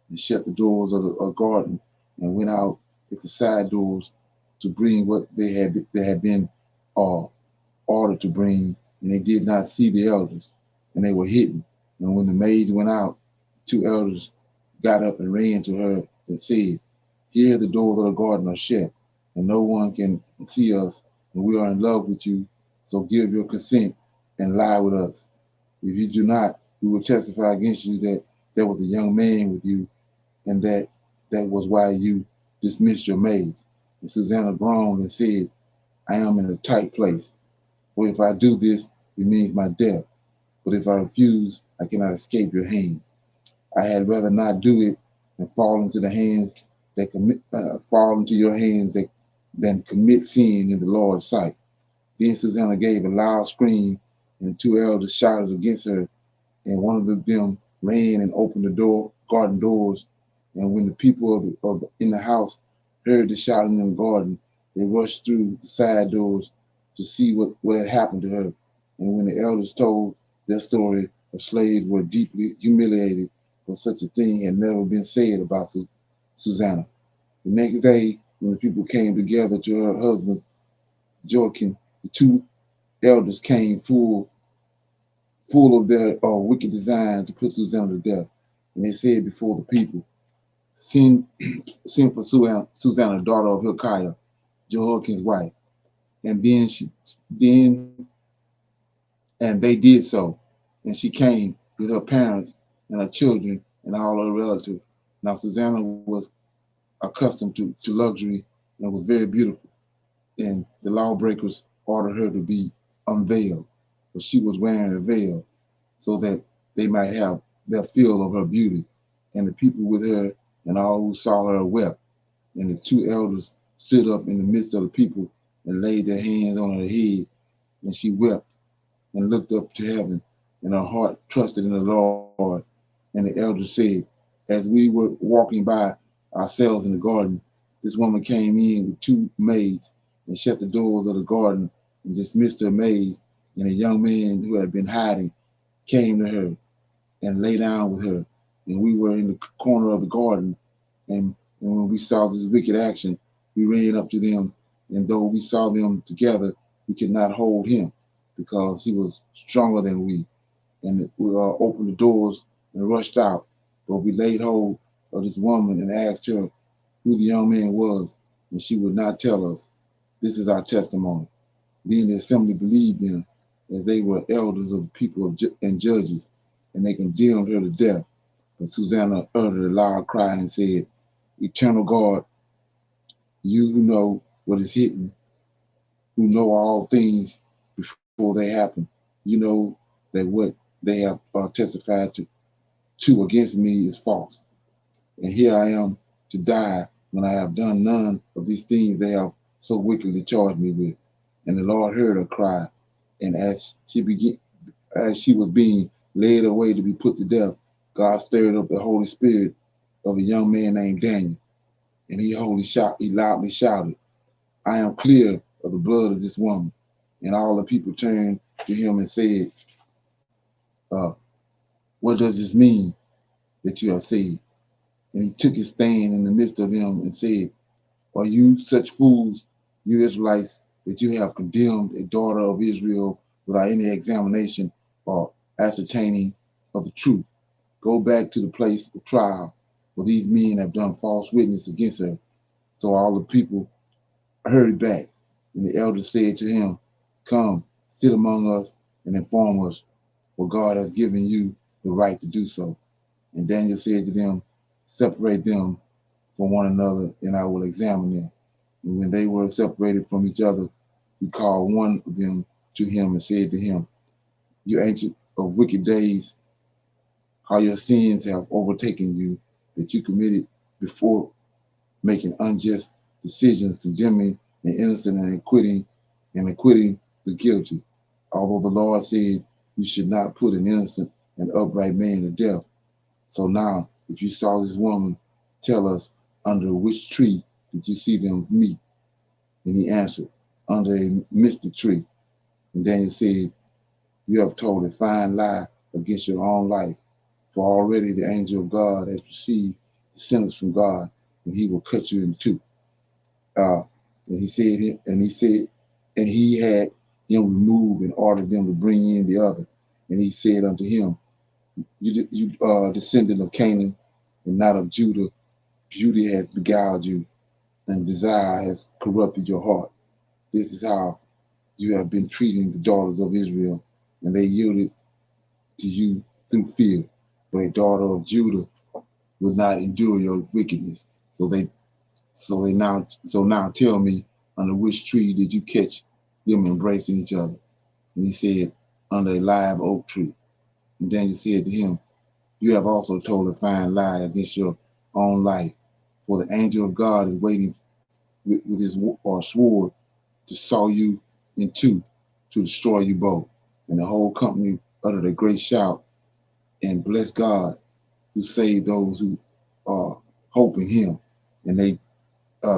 and shut the doors of the garden and went out at the side doors to bring what they had been ordered to bring. And they did not see the elders, and they were hidden. And when the maids went out, 2 elders got up and ran to her and said, here the doors of the garden are shut, and no one can see us, and we are in love with you, so give your consent and lie with us. If you do not, We will testify against you that there was a young man with you, and that was why you dismissed your maids. And Susanna groaned and said, I am in a tight place. For if I do this, it means my death. But if I refuse, I cannot escape your hands. I had rather not do it and fall into the hands that fall into your hands than commit sin in the Lord's sight. Then Susanna gave a loud scream, and the two elders shouted against her, and one of them ran and opened the garden doors. And when the people in the house heard the shouting in the garden, they rushed through the side doors to see what had happened to her. And when the elders told their story, the slaves were deeply humiliated, for such a thing had never been said about Susanna. The next day, when the people came together to her husband Joachim, the two elders came full of their wicked design to put Susanna to death. And they said before the people, send for Susanna, daughter of Hilkiah, Jehoiakim's wife. And then they did so. And she came with her parents and her children and all her relatives. Now Susanna was accustomed to luxury and was very beautiful. And the lawbreakers ordered her to be unveiled, but she was wearing a veil so that they might have their fill of her beauty. And the people with her and all who saw her wept. And the two elders stood up in the midst of the people and laid their hands on her head. And she wept and looked up to heaven, and her heart trusted in the Lord. And the elders said, as we were walking by ourselves in the garden, this woman came in with two maids and shut the doors of the garden and dismissed her maids. And a young man who had been hiding came to her and lay down with her. And we were in the corner of the garden. And when we saw this wicked action, we ran up to them. And though we saw them together, we could not hold him because he was stronger than we. And we opened the doors and rushed out. But we laid hold of this woman and asked her who the young man was, and she would not tell us. This is our testimony. Then the assembly believed them, as they were elders of the people and judges, and they condemned her to death. But Susanna uttered a loud cry and said, Eternal God, you who know what is hidden, who know all things before they happen, you know that what they have testified to against me is false. And here I am to die when I have done none of these things they have so wickedly charged me with. And the Lord heard her cry, and as she was being led away to be put to death, God stirred up the Holy Spirit of a young man named Daniel, and he loudly shouted, I am clear of the blood of this woman. And all the people turned to him and said, what does this mean that you have said? And he took his stand in the midst of them and said, are you such fools, you Israelites, that you have condemned a daughter of Israel without any examination or ascertaining of the truth? Go back to the place of trial, for these men have done false witness against her. So all the people hurried back, and the elders said to him, come, sit among us and inform us, for God has given you the right to do so. And Daniel said to them, separate them from one another, and I will examine them. And when they were separated from each other, he called one of them to him and said to him, you ancient of wicked days, how your sins have overtaken you, that you committed before making unjust decisions, condemning the innocent and acquitting the guilty. Although the Lord said you should not put an innocent and upright man to death. So now, if you saw this woman, tell us, under which tree did you see them meet? And he answered, under a mystic tree. And Daniel said, you have told a fine lie against your own life, for already the angel of God has received the sentence from God, and he will cut you in two. And he had him removed and ordered them to bring in the other. And he said unto him, you descendant of Canaan and not of Judah, beauty has beguiled you, and desire has corrupted your heart. This is how you have been treating the daughters of Israel, and they yielded to you through fear, but a daughter of Judah will not endure your wickedness. So now tell me, under which tree did you catch them embracing each other? And he said, under a live oak tree. And Daniel said to him, you have also told a fine lie against your own life, for the angel of God is waiting with his sword to saw you in two, to destroy you both. And the whole company uttered a great shout and blessed God, who saved those who hope in him. And they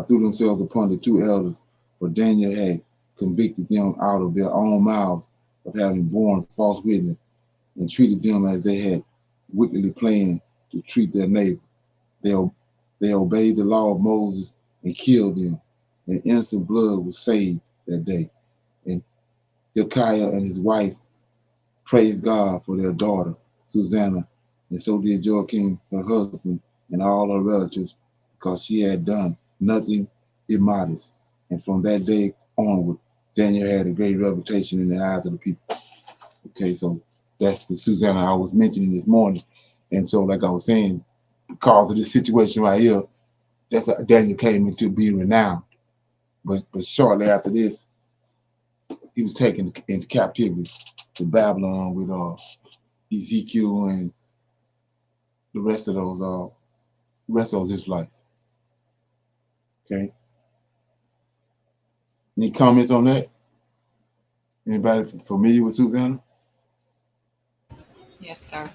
threw themselves upon the two elders, for Daniel had convicted them out of their own mouths of having borne false witness, and treated them as they had wickedly planned to treat their neighbor. They obeyed the law of Moses and killed them, and innocent blood was saved that day. And Hilkiah and his wife praised God for their daughter, Susanna, and so did Joachim, her husband, and all her relatives, because she had done nothing immodest. And from that day onward, Daniel had a great reputation in the eyes of the people. Okay, so that's the Susanna I was mentioning this morning. And so, like I was saying, because of this situation right here, that's how Daniel came into being renowned. But shortly after this, he was taken into captivity to Babylon with Ezekiel and the rest of those Israelites. Okay. Any comments on that? Anybody familiar with Susanna? Yes, sir.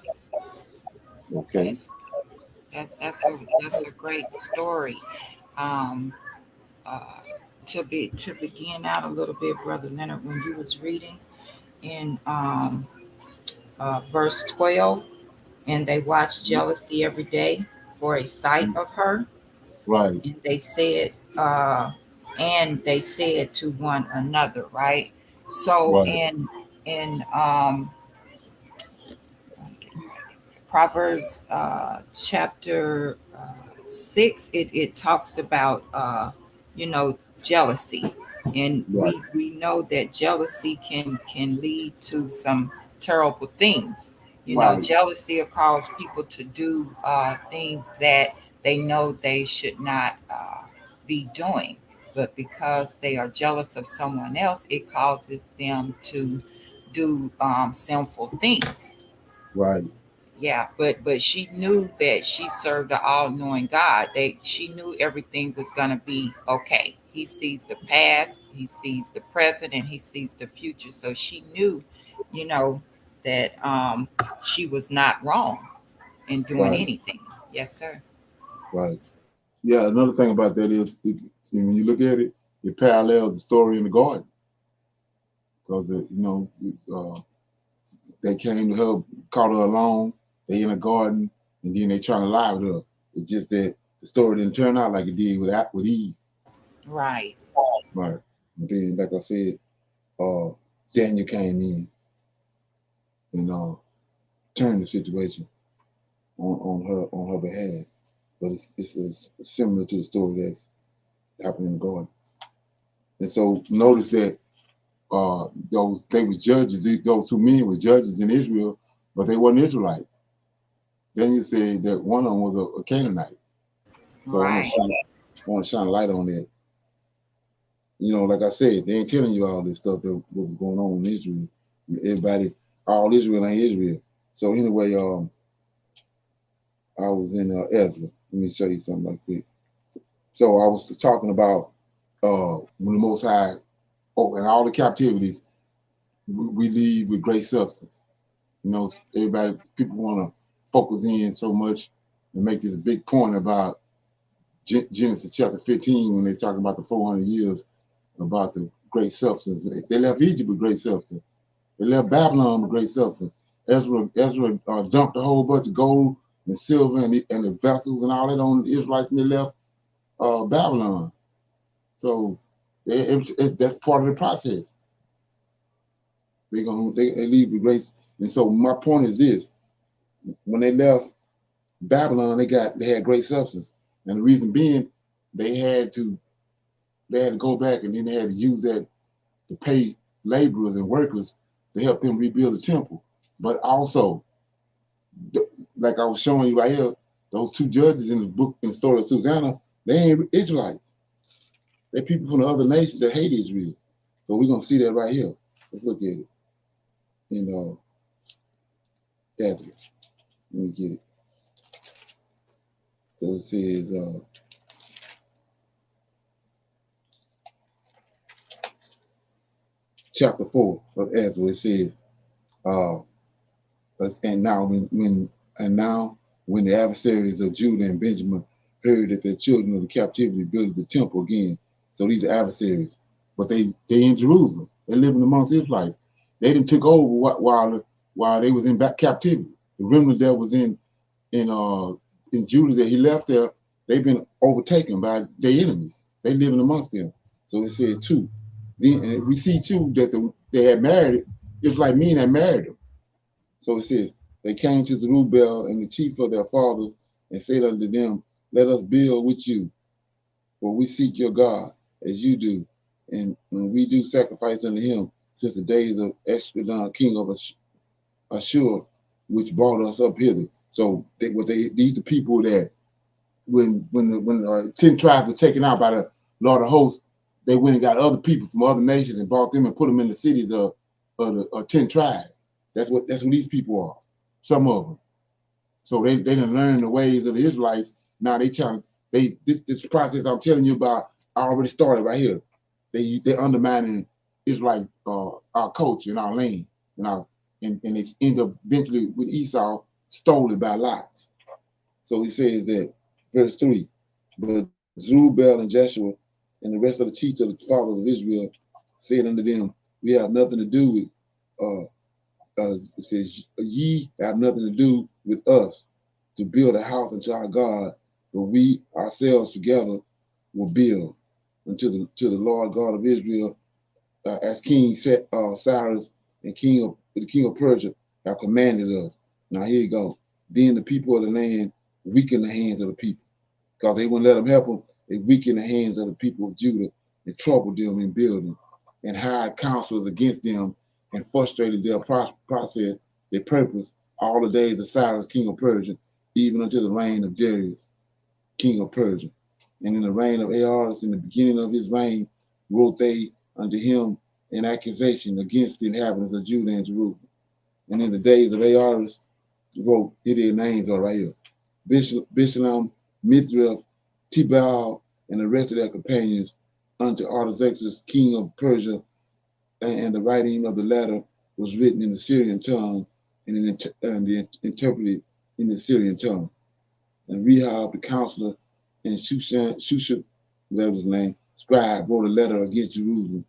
Okay. Yes. That's a great story. Um, uh, to begin out a little bit, Brother Leonard, when you was reading in verse 12, and they watched jealousy every day for a sight of her. Right. And they said to one another, right? So Right. in Proverbs chapter 6, it talks about jealousy, and Right. we know that jealousy can lead to some terrible things. Right. Jealousy will cause people to do things that they know they should not be doing, but because they are jealous of someone else, it causes them to do sinful things. Right. Yeah, but she knew that she served the all-knowing God. She knew everything was gonna be okay. He sees the past, he sees the present, and he sees the future. So she knew, that she was not wrong in doing Right. anything. Yes, sir. Right. Yeah, another thing about that is when you look at it, it parallels the story in the garden. Because they came to her, caught her alone, they in a garden, and then they trying to lie with her. It's just that the story didn't turn out like it did with Eve. Right. Right. And then, like I said, Daniel came in and turned the situation on her behalf. But it's similar to the story that's happening in the garden. And so notice that they were judges. Those two men were judges in Israel, but they weren't Israelites. Then you said that one of them was a Canaanite. So Right. I want to shine a light on that. Like I said, they ain't telling you all this stuff that what was going on in Israel. Everybody, all Israel ain't Israel. So anyway, I was in Ezra. Let me show you something like that. So I was talking about when the Most High, and all the captivities, we leave with great substance. People want to focus in so much and make this big point about Genesis chapter 15 when they talk about the 400 years about the great substance. They left Egypt with great substance. They left Babylon with great substance. Ezra dumped a whole bunch of gold and silver and the vessels and all that on the Israelites, and they left Babylon. So that's part of the process. They leave with great. And so my point is this: when they left Babylon, they had great substance, and the reason being they had to go back, and then they had to use that to pay laborers and workers to help them rebuild the temple. But also, like I was showing you right here, those two judges in the book in the story of Susanna, they ain't Israelites. They're people from the other nations that hate Israel. So we're gonna see that right here. Let's look at it. Ezra. Let me get it. So it says chapter 4 of Ezra. It says, and now when the adversaries of Judah and Benjamin heard that their children of the captivity built the temple again. So these are adversaries, but they in Jerusalem. They're living amongst Israelites. They done took over while they was in back captivity. The remnant that was in Judah that he left there, they've been overtaken by their enemies. They living amongst them. So it says too. Then we see too that they had married. It's like men that married them. So it says, they came to Zerubbabel and the chief of their fathers and said unto them, let us build with you, for we seek your God as you do, and we do sacrifice unto him since the days of Esdras, king of Ashur, which brought us up hither. So these are people that when 10 tribes were taken out by the Lord of hosts, they went and got other people from other nations and brought them and put them in the cities of the 10 tribes. That's what these people are. Some of them. So they didn't learn the ways of the Israelites. Now this process I'm telling you about, I already started right here. They're undermining Israelite our culture and our land, and it's end up eventually with Esau stole it by lots. So he says that verse 3, but Zerubbabel and Joshua and the rest of the chiefs of the fathers of Israel said unto them, we have nothing to do with it says, ye have nothing to do with us to build a house unto our God, but we ourselves together will build unto the Lord God of Israel, as King Cyrus and the king of Persia have commanded us. Now here you go. Then the people of the land weakened the hands of the people, because they wouldn't let them help them. They weakened the hands of the people of Judah and troubled them in building, and hired counselors against them, and frustrated their process, their purpose, all the days of Cyrus, king of Persia, even until the reign of Darius, king of Persia. And in the reign of Ahaz, in the beginning of his reign, wrote they unto him an accusation against the inhabitants of Judah and Jerusalem. And in the days of Ahaz, wrote, here their names are right here, Bishlam, Mithrath, Tibal, and the rest of their companions, unto Artaxerxes, king of Persia, and the writing of the letter was written in the Syrian tongue and interpreted in the Syrian tongue. And Rehob, the counselor, and Shusha, whatever his name, scribe, wrote a letter against Jerusalem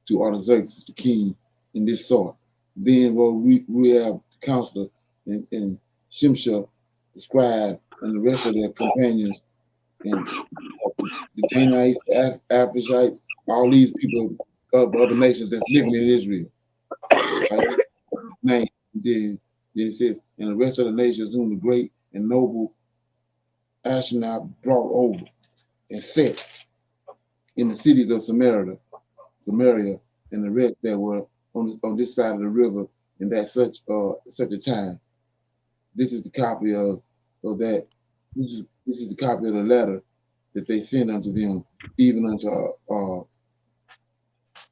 to Artaxerxes, the king, in this sort. Then wrote Rehob, the counselor, and Shimshah, the scribe, and the rest of their companions, and the Danites, the Aphishites, all these people of other nations that's living in Israel. Right? Name. Then it says, and the rest of the nations whom the great and noble Ashnah brought over and set in the cities of Samaria, and the rest that were on this side of the river in that such a time. This is the copy of that. This is the copy of the letter that they sent unto them, even unto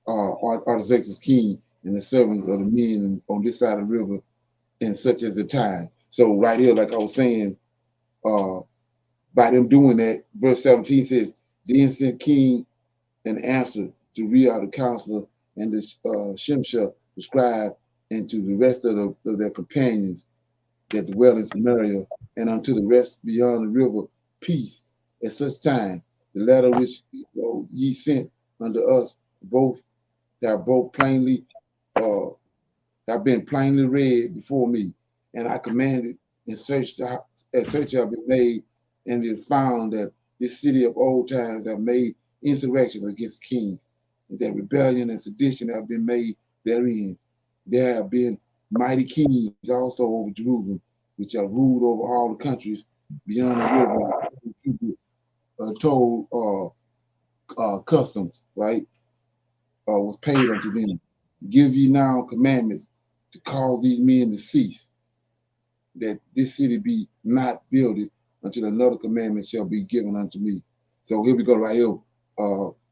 Artaxerxes king and the servants of the men on this side of the river, in such as the time. So right here, like I was saying, by them doing that, verse 17 says, then sent king an answer to Rehob the counselor and the Shimshah the scribe, and to the rest of their companions that dwell in Samaria, and unto the rest beyond the river, peace at such time. The letter which ye sent unto us have plainly have been plainly read before me, and I commanded, and search have been made, and it is found that this city of old times have made insurrection against kings, and that rebellion and sedition have been made therein. There have been mighty kings also over Jerusalem, which have ruled over all the countries beyond the river, told customs, right? Was paid unto them. Give ye now commandments to cause these men to cease. that this city be not built until another commandment shall be given unto me. So here we go right here.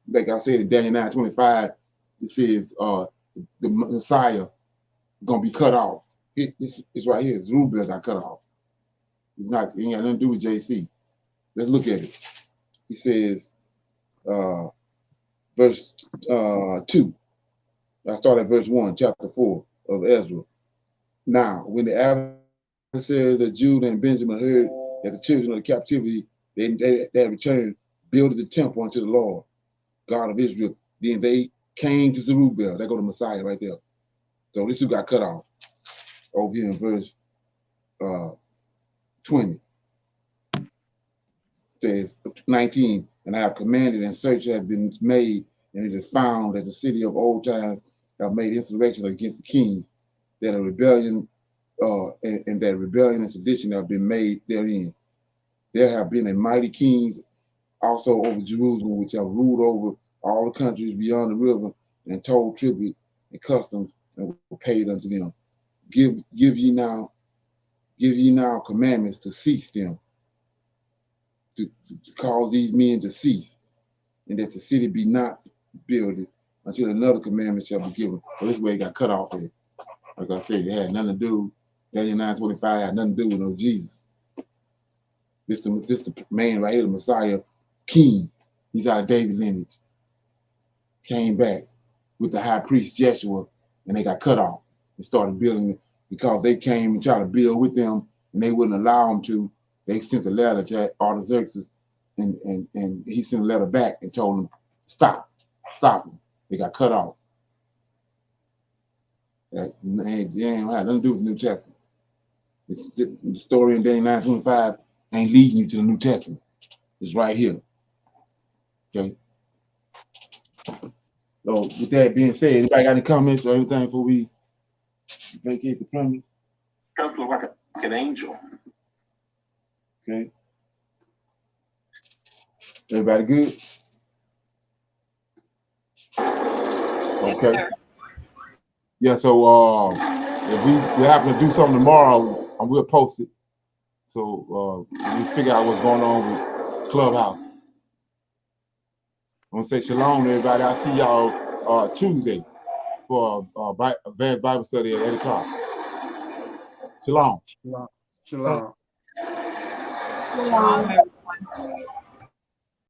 Like I said in Daniel 9:25, it says the Messiah gonna be cut off. It's right here. Zerubbabel got cut off. It's not, it ain't got nothing to do with JC. Let's look at it. He says, verse 2. I start at verse 1, chapter 4 of Ezra. Now, when the adversaries of Judah and Benjamin heard that the children of the captivity, they had returned, built the temple unto the Lord, God of Israel, then they came to Zerubbabel. There go the Messiah right there. So this who got cut off. Over here in verse 20. Says 19, and I have commanded, and search has been made, and it is found that the city of old times have made insurrection against the kings, that a rebellion and that rebellion and sedition have been made therein. There have been a mighty kings also over Jerusalem, which have ruled over all the countries beyond the river, and told tribute and customs, and were paid unto them. Give ye now commandments to cease them, to cause these men to cease, and that the city be not builded until another commandment shall be given. So this way it got cut off here. Like I said, it had nothing to do, Daniel 9:25 had nothing to do with no Jesus. This the man right here, the Messiah, king. He's out of David lineage. Came back with the high priest Jeshua, and they got cut off and started building it because they came and tried to build with them, and they wouldn't allow them to. They sent a letter to Artaxerxes, and he sent a letter back and told them, stop them. They got cut off. That ain't had nothing to do with the New Testament. The story in Daniel 9:25 ain't leading you to the New Testament. It's right here. Okay. So with that being said, anybody got any comments or anything before we vacate the premise? Kind of look like an angel. Okay. Everybody good? Okay. Yes, yeah, so if we happen to do something tomorrow, we'll post it. So we figure out what's going on with Clubhouse. I want to say shalom to everybody. I'll see y'all Tuesday for advanced Bible study at 8 o'clock. Shalom. Shalom. Shalom, everyone.